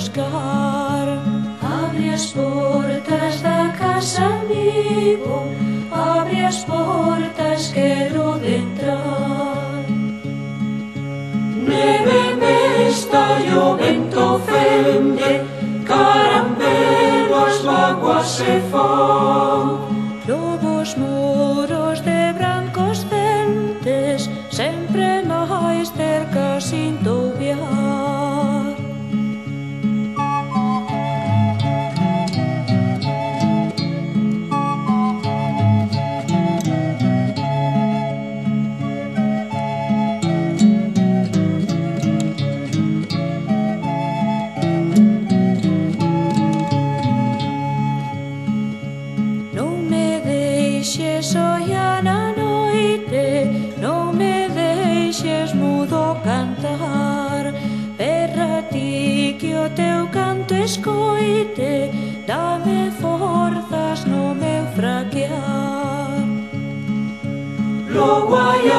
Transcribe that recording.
buscar. Abre as portas da casa, amigo, abre as portas, quero de entrar. Neve me está e o vento fende, caramelo as lagoas se fan. Lobos moros de brancos dentes, sempre máis cerca sinto ouviar. Soia na noite, non me deixes mudo cantar. Perra ti que o teu canto escoite, dame forzas no meu fraquear. Logo hai